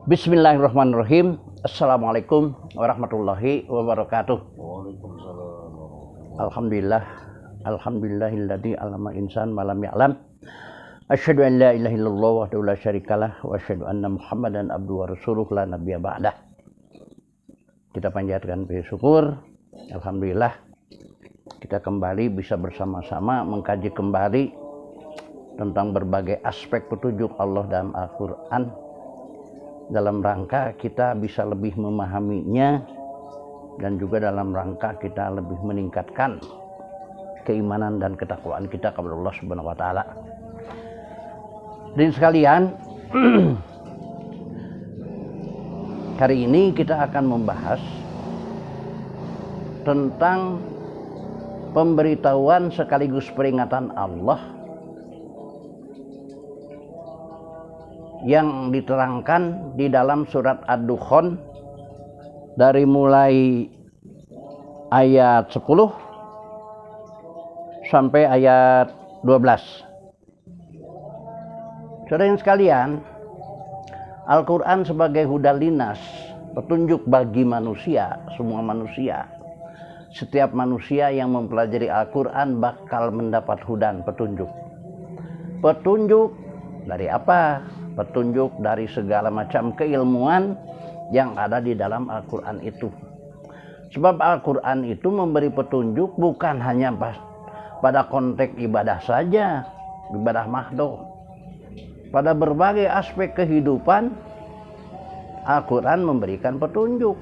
Bismillahirrahmanirrahim. Assalamualaikum warahmatullahi wabarakatuh. Waalaikumsalam. Alhamdulillah. Alhamdulillahilladzi 'allama insan ma lam ya'lam. Asyhadu an la ilaha illallah wahdahu la syarikalah wa asyhadu anna Muhammadan abduhu wa rasuluh la nabiyya ba'dah. Kita panjatkan puji syukur. Alhamdulillah kita kembali bisa bersama-sama mengkaji kembali tentang berbagai aspek petunjuk Allah dalam Al-Qur'an, dalam rangka kita bisa lebih memahaminya dan juga dalam rangka kita lebih meningkatkan keimanan dan ketakwaan kita kepada Allah Subhanahu wa taala. Dan sekalian, hari ini kita akan membahas tentang pemberitahuan sekaligus peringatan Allah yang diterangkan di dalam surat Ad-Dukhan dari mulai ayat 10 sampai ayat 12. Saudara sekalian, Al-Quran sebagai hudalinas, petunjuk bagi manusia, semua manusia. Setiap manusia yang mempelajari Al-Quran bakal mendapat hudan, petunjuk. Petunjuk dari apa? Petunjuk dari segala macam keilmuan yang ada di dalam Al-Quran itu. Sebab Al-Quran itu memberi petunjuk bukan hanya pada konteks ibadah saja, ibadah mahdoh. Pada berbagai aspek kehidupan, Al-Quran memberikan petunjuk.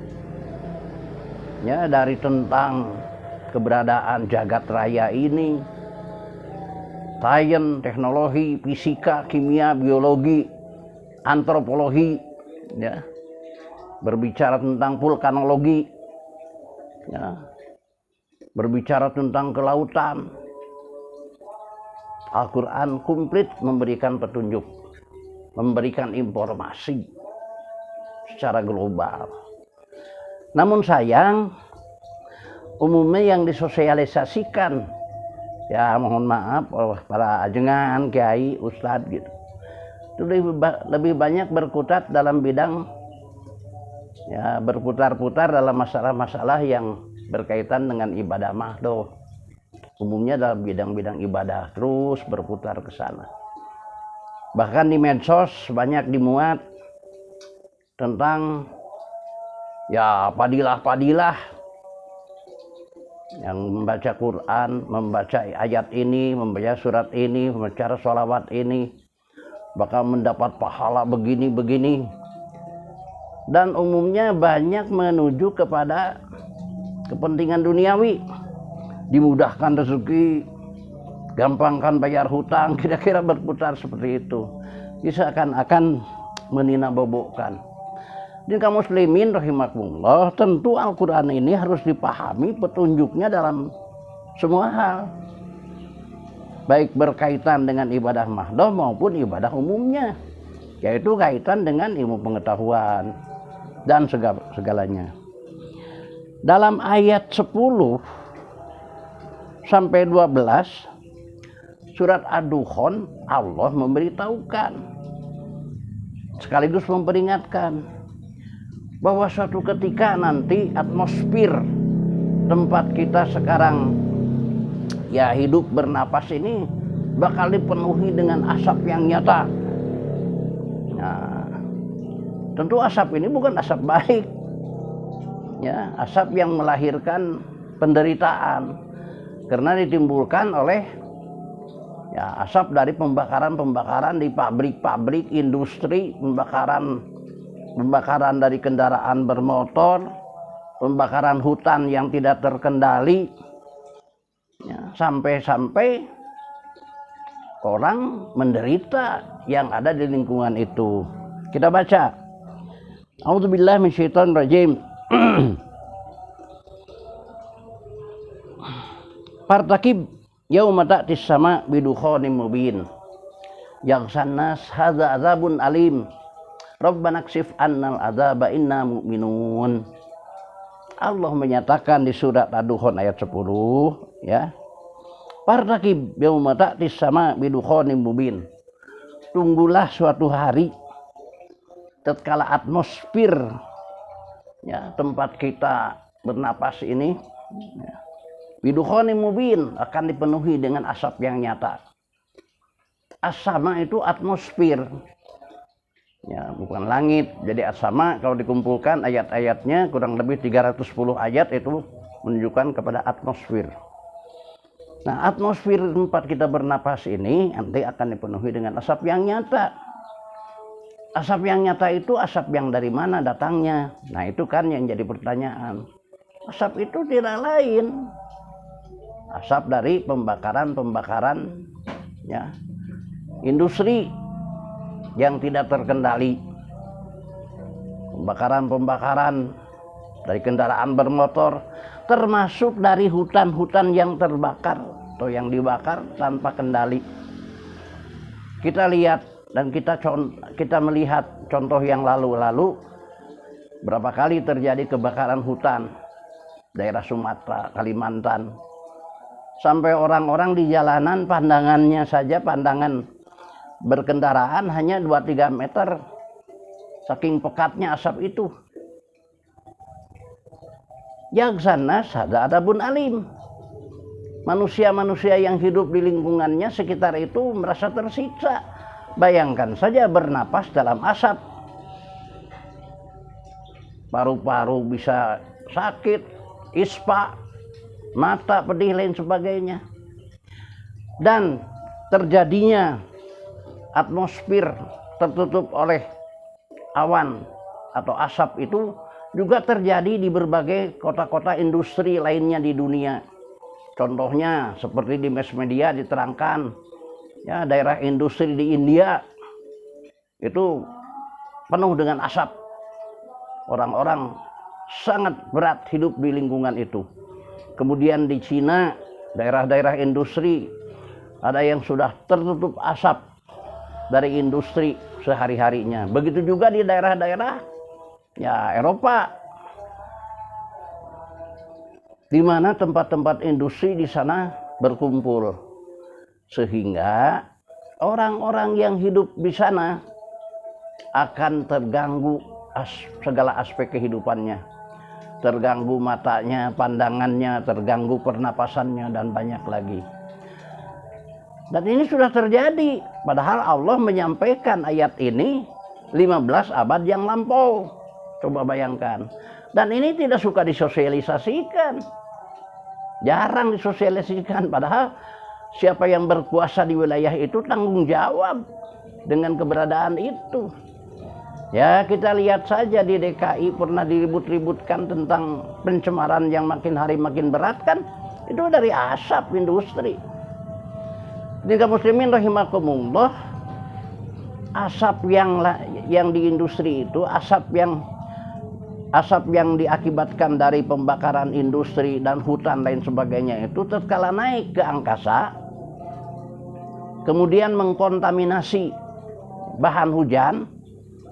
Ya, dari tentang keberadaan jagat raya ini, sains, teknologi, fisika, kimia, biologi, antropologi, ya, berbicara tentang vulkanologi, ya, berbicara tentang kelautan. Al-Quran komplit memberikan petunjuk, memberikan informasi secara global. Namun sayang, umumnya yang disosialisasikan, ya mohon maaf oleh para ajengan, kiai, ustadz gitu, itu lebih banyak berkutat dalam bidang, ya, berputar-putar dalam masalah-masalah yang berkaitan dengan ibadah mahdoh. Umumnya dalam bidang-bidang ibadah terus berputar ke sana. Bahkan di medsos banyak dimuat tentang, ya, padilah-padilah yang membaca Quran, membaca ayat ini, membaca surat ini, membaca sholawat ini, bakal mendapat pahala begini-begini. Dan umumnya banyak menuju kepada kepentingan duniawi. Dimudahkan rezeki, gampangkan bayar hutang, kira-kira berputar seperti itu. Seakan-akan menina-bobokkan. Dan kaum muslimin rahimakumullah, tentu Al-Quran ini harus dipahami petunjuknya dalam semua hal, baik berkaitan dengan ibadah mahdoh maupun ibadah umumnya, yaitu kaitan dengan ilmu pengetahuan dan segalanya. Dalam ayat 10 sampai 12 surat Ad-Dukhan, Allah memberitahukan sekaligus memperingatkan bahwa suatu ketika nanti atmosfer tempat kita sekarang, ya, hidup bernapas ini bakal dipenuhi dengan asap yang nyata. Nah, tentu asap ini bukan asap baik, ya, asap yang melahirkan penderitaan karena ditimbulkan oleh, ya, asap dari pembakaran di pabrik-pabrik, industri, pembakaran dari kendaraan bermotor, pembakaran hutan yang tidak terkendali, ya, sampai orang menderita yang ada di lingkungan itu. Kita baca. A'udzubillahi minasyaitonirrajim. Fartakib yauma ta'tis sama bidukhanin mubin. Yaghshannas hadza adzabun alim. Rabbana kshif annal adzaba inna mu'minun. Allah menyatakan di surat Ad-Dukhan ayat 10, ya. Fartakib yauma ta'tis sama bidukhanin mubin. Tunggulah suatu hari tatkala atmosfer ya tempat kita bernapas ini ya, bidukhonin mubin akan dipenuhi dengan asap yang nyata. As-sama itu atmosfer ya, bukan langit. Jadi as-sama kalau dikumpulkan ayat-ayatnya kurang lebih 310 ayat itu menunjukkan kepada atmosfer. Nah, atmosfer tempat kita bernapas ini nanti akan dipenuhi dengan asap yang nyata. Asap yang nyata itu asap yang dari mana datangnya? Nah, itu kan yang jadi pertanyaan. Asap itu tidak lain asap dari pembakaran ya, industri yang tidak terkendali, pembakaran dari kendaraan bermotor, termasuk dari hutan-hutan yang terbakar atau yang dibakar tanpa kendali. Kita lihat dan kita melihat contoh yang lalu-lalu, berapa kali terjadi kebakaran hutan daerah Sumatera, Kalimantan, sampai orang-orang di jalanan pandangannya saja, pandangan berkendaraan hanya 2-3 meter, saking pekatnya asap itu. Yagsana sada adabun alim. Manusia-manusia yang hidup di lingkungannya sekitar itu merasa tersiksa. Bayangkan saja bernapas dalam asap, paru-paru bisa sakit, ispa, mata pedih, lain sebagainya. Dan terjadinya atmosfer tertutup oleh awan atau asap itu juga terjadi di berbagai kota-kota industri lainnya di dunia. Contohnya seperti di mass media diterangkan ya, daerah industri di India itu penuh dengan asap. Orang-orang sangat berat hidup di lingkungan itu. Kemudian di Cina, daerah-daerah industri ada yang sudah tertutup asap dari industri sehari-harinya. Begitu juga di daerah-daerah ya Eropa, di mana tempat-tempat industri di sana berkumpul, sehingga orang-orang yang hidup di sana akan terganggu segala aspek kehidupannya. Terganggu matanya, pandangannya, terganggu pernapasannya, dan banyak lagi. Dan ini sudah terjadi, padahal Allah menyampaikan ayat ini 15 abad yang lampau. Coba bayangkan. Dan ini tidak suka disosialisasikan, jarang disosialisasikan, padahal siapa yang berkuasa di wilayah itu tanggung jawab dengan keberadaan itu. Ya, kita lihat saja di DKI pernah diribut-ributkan tentang pencemaran yang makin hari makin berat kan, itu dari asap industri. Jika muslimin rahimakumullah, asap yang di industri itu, asap yang diakibatkan dari pembakaran industri dan hutan lain sebagainya itu tatkala naik ke angkasa, kemudian mengkontaminasi bahan hujan,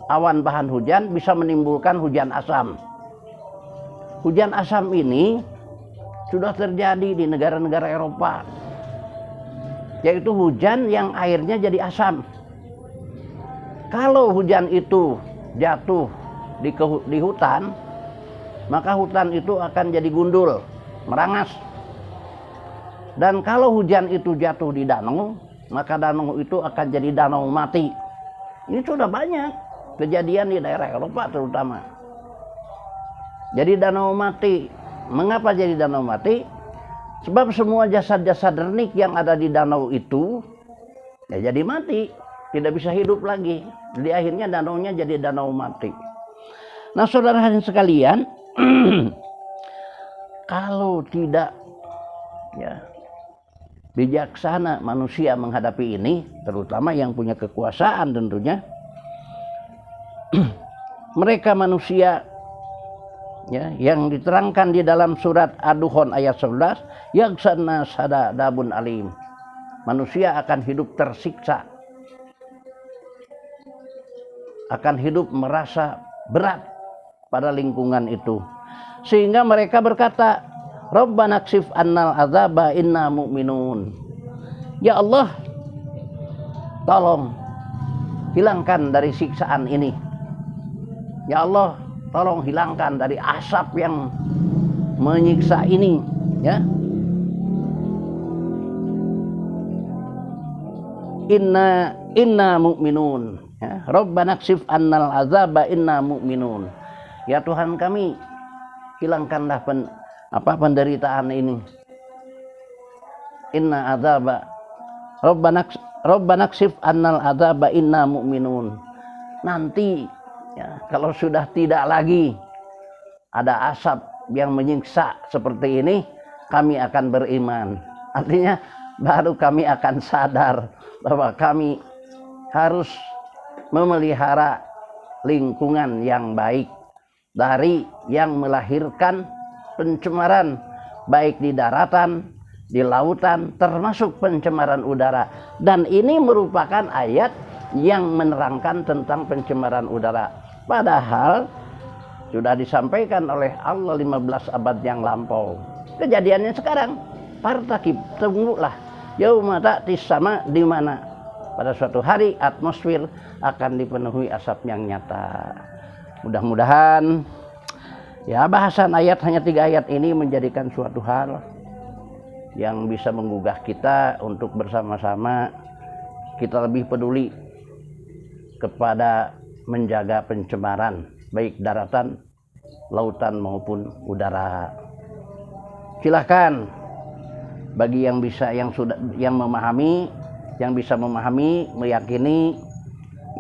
awan bahan hujan, bisa menimbulkan hujan asam. Hujan asam ini sudah terjadi di negara-negara Eropa, yaitu hujan yang airnya jadi asam. Kalau hujan itu jatuh di hutan, maka hutan itu akan jadi gundul, merangas. Dan kalau hujan itu jatuh di danau, maka danau itu akan jadi danau mati. Ini sudah banyak kejadian di daerah Eropa terutama. Jadi danau mati. Mengapa jadi danau mati? Sebab semua jasad-jasad renik yang ada di danau itu ya jadi mati, tidak bisa hidup lagi. Jadi akhirnya danaunya jadi danau mati. Nah, saudara hadirin sekalian, kalau tidak ya bijaksana manusia menghadapi ini, terutama yang punya kekuasaan tentunya, mereka manusia ya, yang diterangkan di dalam surat Ad-Dukhan ayat 11, yagsana sada dabun alim. Manusia akan hidup tersiksa, akan hidup merasa berat pada lingkungan itu, sehingga mereka berkata, Rabbana kshif annal azaba inna mu'minun. Ya Allah, tolong hilangkan dari siksaan ini. Ya Allah, tolong hilangkan dari asap yang menyiksa ini, ya. Inna mu'minun, ya. Rabbana kshif annal azaba inna mu'minun. Ya Tuhan kami, hilangkanlah penderitaan ini. Inna azaba Rabbana kshif annal azaba inna mu'minun. Nanti, ya, kalau sudah tidak lagi ada asap yang menyiksa seperti ini, kami akan beriman. Artinya baru kami akan sadar bahwa kami harus memelihara lingkungan yang baik dari yang melahirkan pencemaran baik di daratan, di lautan, termasuk pencemaran udara. Dan ini merupakan ayat yang menerangkan tentang pencemaran udara. Padahal sudah disampaikan oleh Allah 15 abad yang lampau. Kejadiannya sekarang, partakib, tunggulah. Yauma ta'tis sama, di mana pada suatu hari atmosfer akan dipenuhi asap yang nyata. Mudah-mudahan ya bahasan ayat, hanya 3 ayat ini menjadikan suatu hal yang bisa menggugah kita untuk bersama-sama kita lebih peduli kepada menjaga pencemaran baik daratan, lautan maupun udara. Silahkan bagi yang memahami, yang bisa memahami, meyakini,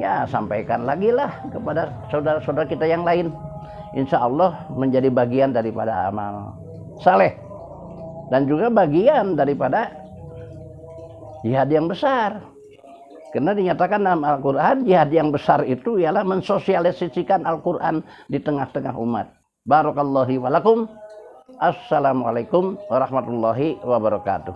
ya sampaikan lagi lah kepada saudara-saudara kita yang lain. Insya Allah menjadi bagian daripada amal saleh dan juga bagian daripada jihad yang besar. Karena dinyatakan dalam Al-Quran, jihad yang besar itu ialah mensosialisasikan Al-Quran di tengah-tengah umat. Barakallahu walakum. Assalamualaikum warahmatullahi wabarakatuh.